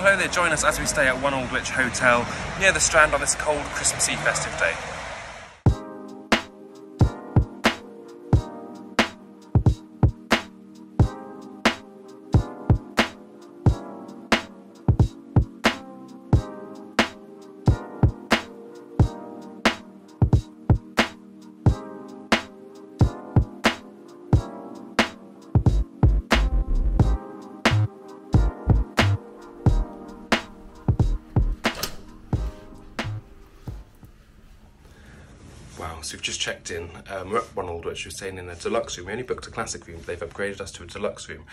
hello there, join us as we stay at One Aldwych Hotel near the Strand on this cold Christmassy festive day. Wow, so we've just checked in. We're at One Aldwych. We're staying in a deluxe room. We only booked a classic room, but they've upgraded us to a deluxe room.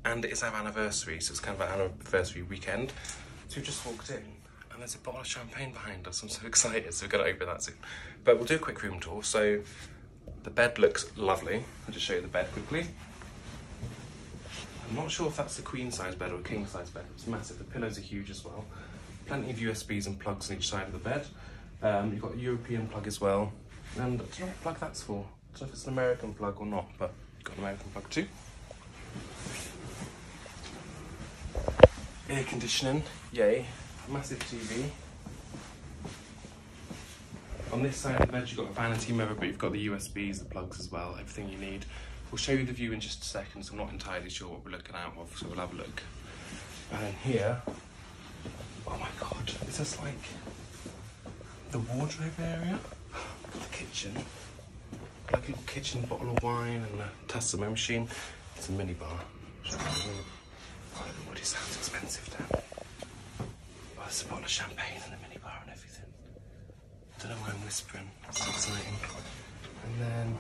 And it is our anniversary, so it's kind of our anniversary weekend. So we've just walked in, and there's a bottle of champagne behind us. I'm so excited, so we're going to open that soon. But we'll do a quick room tour. So the bed looks lovely. I'll just show you the bed quickly. I'm not sure if that's a queen size bed or a king size bed. It's massive. The pillows are huge as well. Plenty of USBs and plugs on each side of the bed. You've got a European plug as well. And I don't know what plug that's for. I don't know if it's an American plug or not, but you've got an American plug too. Air conditioning, yay. Massive TV. On this side of the bed you've got a vanity mirror, but you've got the USBs, the plugs as well, everything you need. We'll show you the view in just a second, so I'm not entirely sure what we're looking at, so we'll have a look. And then here, oh my god, is this like the wardrobe area? The kitchen, like a little kitchen, bottle of wine and a Tassimo machine. It's a mini bar. Oh, everybody sounds expensive down. Oh, there's a bottle of champagne and a mini bar and everything. I don't know why I'm whispering, that's so exciting. And then,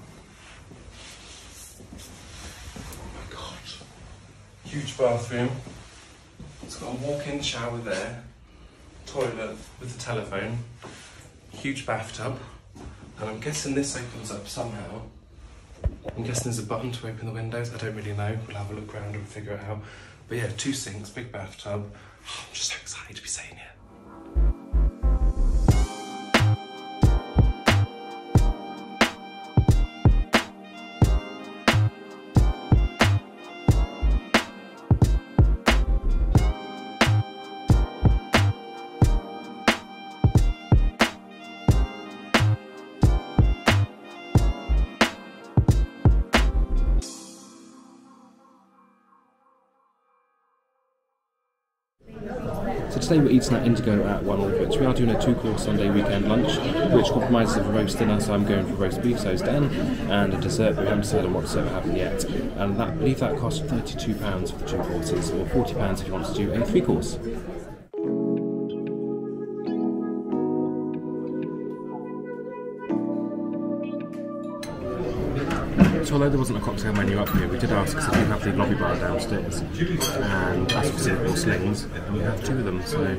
oh my god, huge bathroom. It's got a walk-in shower there, toilet with the telephone, huge bathtub. And I'm guessing this opens up somehow. I'm guessing there's a button to open the windows. I don't really know. We'll have a look around and figure it out. But yeah, 2 sinks, big bathtub. I'm just so excited to be staying here. So today we're eating at Indigo at One Aldwych. We are doing a 2-course Sunday weekend lunch, which compromises of a roast dinner, so I'm going for roast beef, so is Dan, and a dessert, but we haven't decided on what dessert we're having yet. And I believe that costs £32 for the 2 courses, or £40 if you want to do a 3-course. So although there wasn't a cocktail menu up here, we did ask because I do have the lobby bar downstairs and asked for simple slings, and we have 2 of them, so...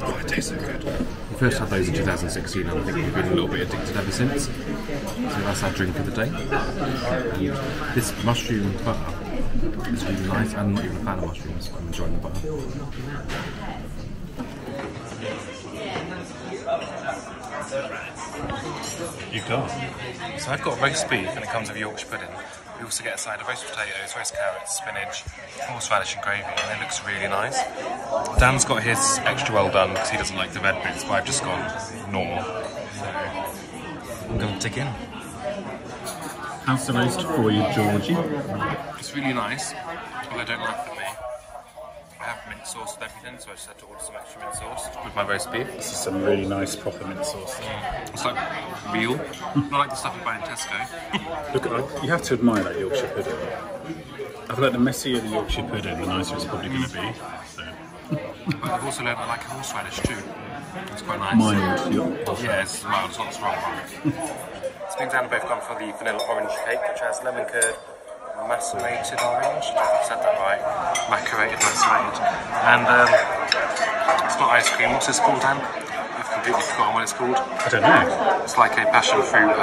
Oh, it tastes so good. We first had those in 2016 and I think we've been a little bit addicted ever since. So that's our drink of the day. And this mushroom butter is really nice. I'm not even a fan of mushrooms, but I'm enjoying the butter. You go. So I've got roast beef and it comes with Yorkshire pudding. We also get a side of roast potatoes, roast carrots, spinach, horseradish and gravy, and it looks really nice. Dan's got his extra well done because he doesn't like the red bits, but I've just gone normal. So I'm going to dig in. How's the roast for you, Georgie? It's really nice, although don't laugh at me. I have mint sauce with everything, so I just had to order some extra mint sauce with my roast beef. This is some really nice proper mint sauce. It's like real, not like the stuff you buy in Tesco. Look, you have to admire that Yorkshire pudding. I feel like the messier the Yorkshire pudding, the nicer it's probably going to be. So. But I've also learned I like horseradish too. It's quite nice. Mild, yeah, it's mild, it's not the strong one. So me and Dan have both gone for the vanilla orange cake, which has lemon curd, macerated orange, I said that right, macerated, macerated, and it's not ice cream, what's this called, Dan? I've completely forgotten what it's called. I don't know. It's like a passion fruit,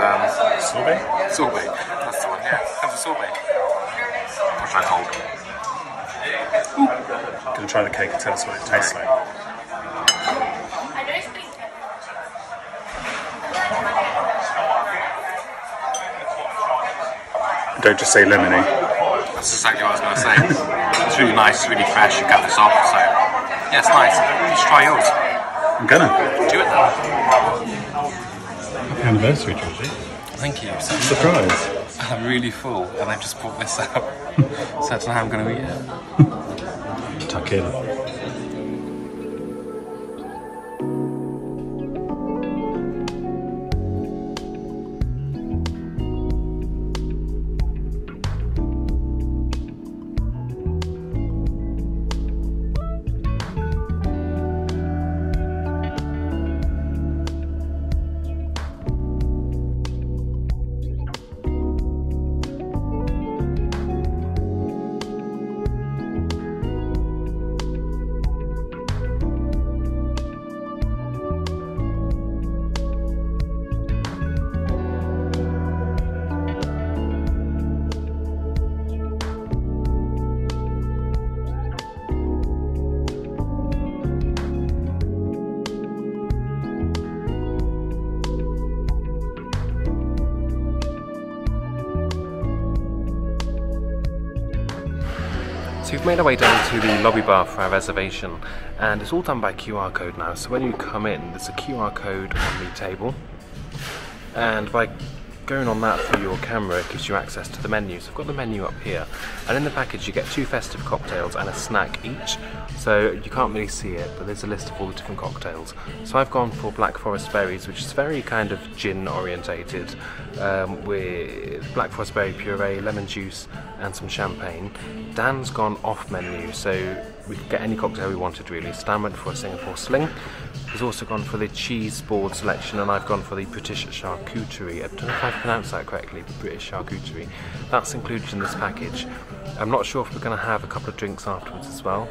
sorbet? Sorbet, that's the one, yeah, comes with sorbet. I'll try cold. Gonna try the cake and tell us what it tastes like. Don't just say lemony. That's exactly what I was going to say. It's It's really nice, really fresh. You cut this off, so yeah, it's nice. You should try yours. I'm gonna. Do it then. Happy anniversary, Georgie. Thank you. Surprise. I'm really full, and I've just brought this out. So I don't know how I'm going to eat it. Tuck in. So we've made our way down to the lobby bar for our reservation, and it's all done by QR code now. So when you come in, there's a QR code on the table, and by going on that through your camera, it gives you access to the menu. So I've got the menu up here, and in the package you get 2 festive cocktails and a snack each. So you can't really see it, but there's a list of all the different cocktails. So I've gone for Black Forest Berries, which is very kind of gin orientated, with Black Forest Berry puree, lemon juice and some champagne. Dan's gone off menu, so we could get any cocktail we wanted really. Stan went for a Singapore Sling. He's also gone for the cheese board selection, and I've gone for the British charcuterie. I don't know if I've pronounced that correctly, but British charcuterie. That's included in this package. I'm not sure if we're going to have a couple of drinks afterwards as well.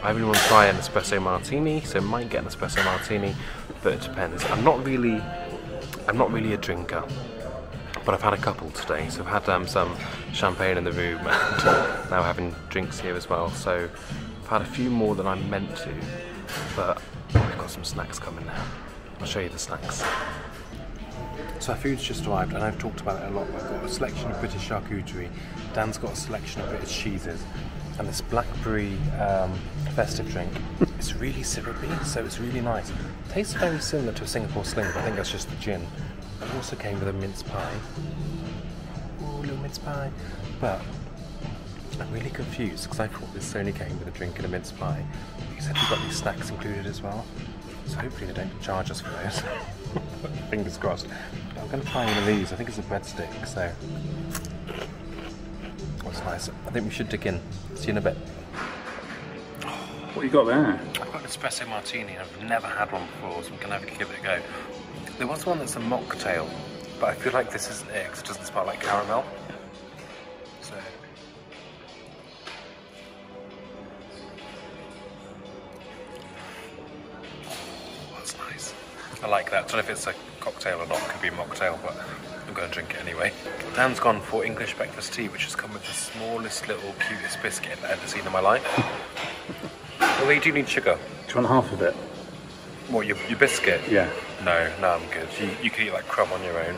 I really want to try an espresso martini, so might get an espresso martini, but it depends. I'm not really a drinker, but I've had a couple today. So I've had some champagne in the room, and now having drinks here as well. So I've had a few more than I meant to, but we've got some snacks coming now. I'll show you the snacks. So our food's just arrived, and I've talked about it a lot. I've got a selection of British charcuterie. Dan's got a selection of British cheeses, and this blackberry festive drink. It's really syrupy, so it's really nice. Tastes very similar to a Singapore Sling, but I think that's just the gin. It also came with a mince pie. Ooh, little mince pie. But I'm really confused because I thought this only came with a drink and a mince pie. You said we've got these snacks included as well, so hopefully they don't charge us for those. Fingers crossed. I'm going to try one of these. I think it's a breadstick, so that's nice. I think we should dig in. See you in a bit. What you got there? I've got an espresso martini. I've never had one before, so I'm going to have to give it a go. There was one that's a mocktail, but I feel like this isn't it because it doesn't smell like caramel. So. Oh, that's nice. I like that. I don't know if it's a cocktail or not. It could be a mocktail, but I'm going to drink it anyway. Dan's gone for English breakfast tea, which has come with the smallest little cutest biscuit I've ever seen in my life. Although you do need sugar. Do you want half of it? What, your biscuit? Yeah. No, I'm good. You can eat like crumb on your own.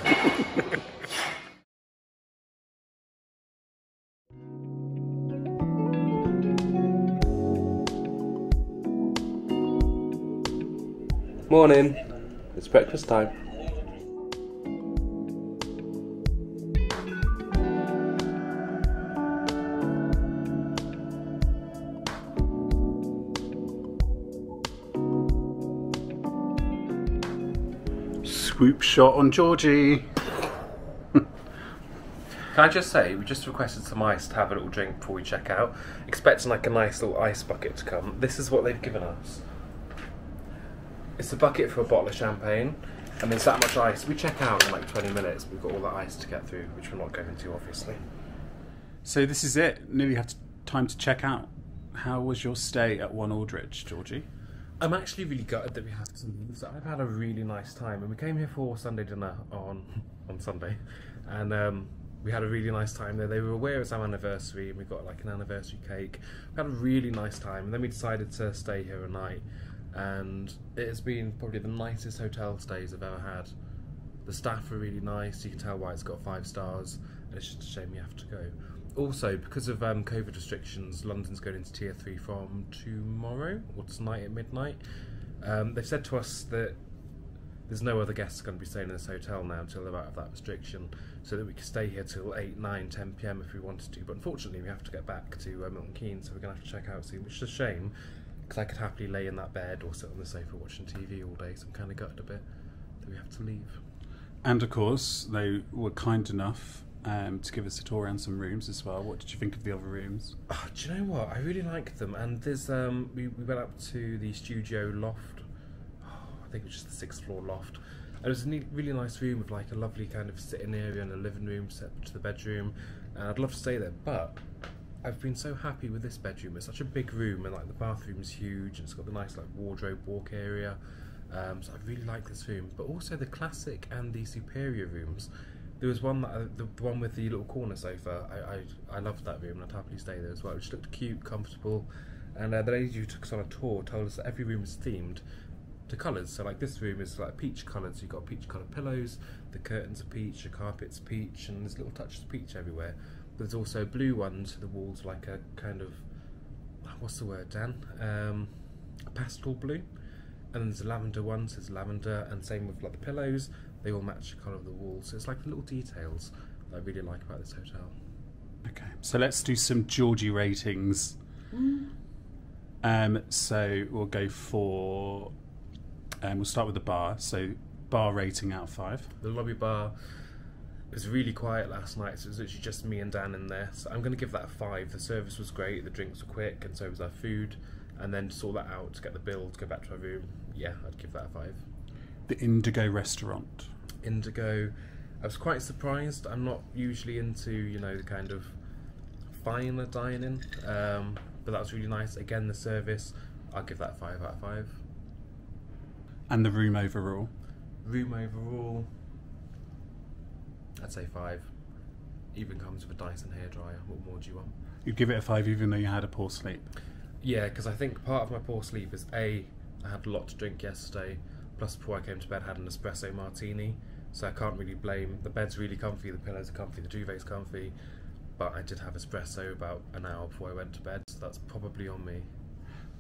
Morning. It's breakfast time. Swoop shot on Georgie. Can I just say, we just requested some ice to have a little drink before we check out. Expecting like a nice little ice bucket to come. This is what they've given us. It's a bucket for a bottle of champagne, and there's that much ice. We check out in like 20 minutes. We've got all that ice to get through, which we're not going to, obviously. So this is it. Nearly have time to check out. How was your stay at One Aldwych, Georgie? I'm actually really gutted that we have to leave. So I've had a really nice time, and we came here for Sunday dinner on Sunday, and we had a really nice time there. They were aware it's our anniversary, and we got like an anniversary cake. We had a really nice time, and then we decided to stay here a night, and it has been probably the nicest hotel stays I've ever had. The staff are really nice. You can tell why it's got 5 stars, and it's just a shame you have to go. Also, because of COVID restrictions, London's going into Tier 3 from tomorrow or tonight at midnight. They've said to us that there's no other guests going to be staying in this hotel now until they're out of that restriction, so that we can stay here till 8, 9, 10 p.m. if we wanted to. But unfortunately, we have to get back to Milton Keynes, so we're going to have to check out soon, which is a shame, because I could happily lay in that bed or sit on the sofa watching TV all day, so I'm kind of gutted a bit that we have to leave. And of course, they were kind enough to give us a tour around some rooms as well. What did you think of the other rooms? Oh, do you know what? I really liked them. And there's we went up to the studio loft. I think it was just the 6th floor loft. And it was a really nice room with like a lovely kind of sitting area and a living room separate to the bedroom. And I'd love to stay there, but I've been so happy with this bedroom. It's such a big room, and like the bathroom's huge, and it's got the nice like wardrobe walk area. So I really like this room, but also the classic and the superior rooms. There was one that the one with the little corner sofa. I loved that room, and I'd happily stay there as well. It just looked cute, comfortable, and the lady who took us on a tour told us that every room is themed to colours. So like this room is like peach coloured, so you've got peach coloured pillows, the curtains are peach, the carpet's peach, and there's little touches of peach everywhere. But there's also blue ones, the walls like a kind of, what's the word, Dan? A pastel blue. And then there's a lavender one, so there's lavender, and same with like the pillows, they all match the colour of the walls. So it's like the little details that I really like about this hotel. Okay, so let's do some Georgie ratings. So we'll go for, we'll start with the bar. So bar rating out of 5. The lobby bar was really quiet last night, so it was literally just me and Dan in there. So I'm going to give that a 5. The service was great, the drinks were quick, and so was our food. And then to sort that out, to get the bill, to go back to our room, yeah, I'd give that a 5. The Indigo restaurant. Indigo, I was quite surprised. I'm not usually into, you know, the kind of finer dining, but that was really nice. Again, the service, I'll give that a 5 out of 5. And the room overall? Room overall, I'd say 5. Even comes with a Dyson hairdryer. What more do you want? You'd give it a 5 even though you had a poor sleep? Yeah, because I think part of my poor sleep is I had a lot to drink yesterday, plus before I came to bed I had an espresso martini, so I can't really blame. The bed's really comfy, the pillows are comfy, the duvet's comfy, but I did have espresso about an hour before I went to bed, so that's probably on me.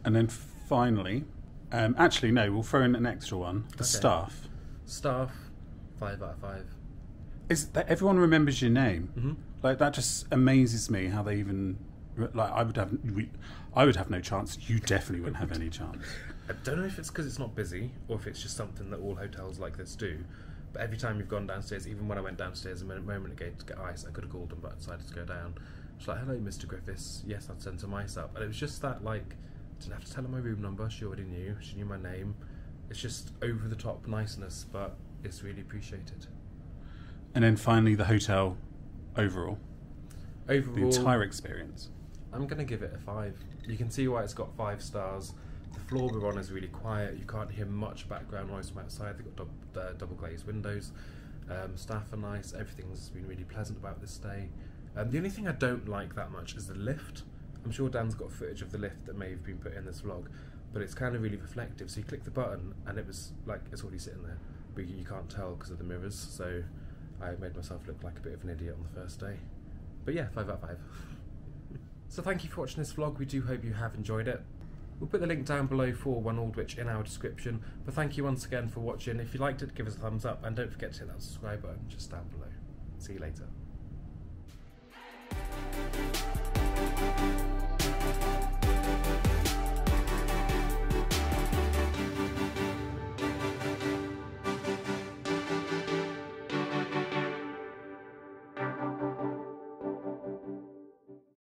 And then finally, actually no, we'll throw in an extra one, the staff. Staff, 5 out of 5. Is that everyone remembers your name? Mm-hmm. Like that just amazes me how they even, like I would have no chance. You definitely wouldn't have any chance. I don't know if it's because it's not busy or if it's just something that all hotels like this do, but every time you've gone downstairs, even when I went downstairs a moment ago to get ice, I could have called them but I decided to go down. It's like, hello Mr. Griffiths, yes, I'd send some ice up. And it was just that, like, I didn't have to tell her my room number, she already knew, she knew my name. It's just over the top niceness, but it's really appreciated. And then finally the hotel overall. Overall, the entire experience. I'm going to give it a 5. You can see why it's got 5 stars. The floor we're on is really quiet. You can't hear much background noise from outside. They've got double glazed windows. Staff are nice. Everything's been really pleasant about this stay. The only thing I don't like that much is the lift. I'm sure Dan's got footage of the lift that may have been put in this vlog, but it's kind of really reflective. So you click the button and it was like it's already sitting there, but you can't tell because of the mirrors. So I made myself look like a bit of an idiot on the first day. But yeah, 5 out of 5. So thank you for watching this vlog. We do hope you have enjoyed it. We'll put the link down below for One Aldwych in our description. But thank you once again for watching. If you liked it, give us a thumbs up, and don't forget to hit that subscribe button just down below. See you later.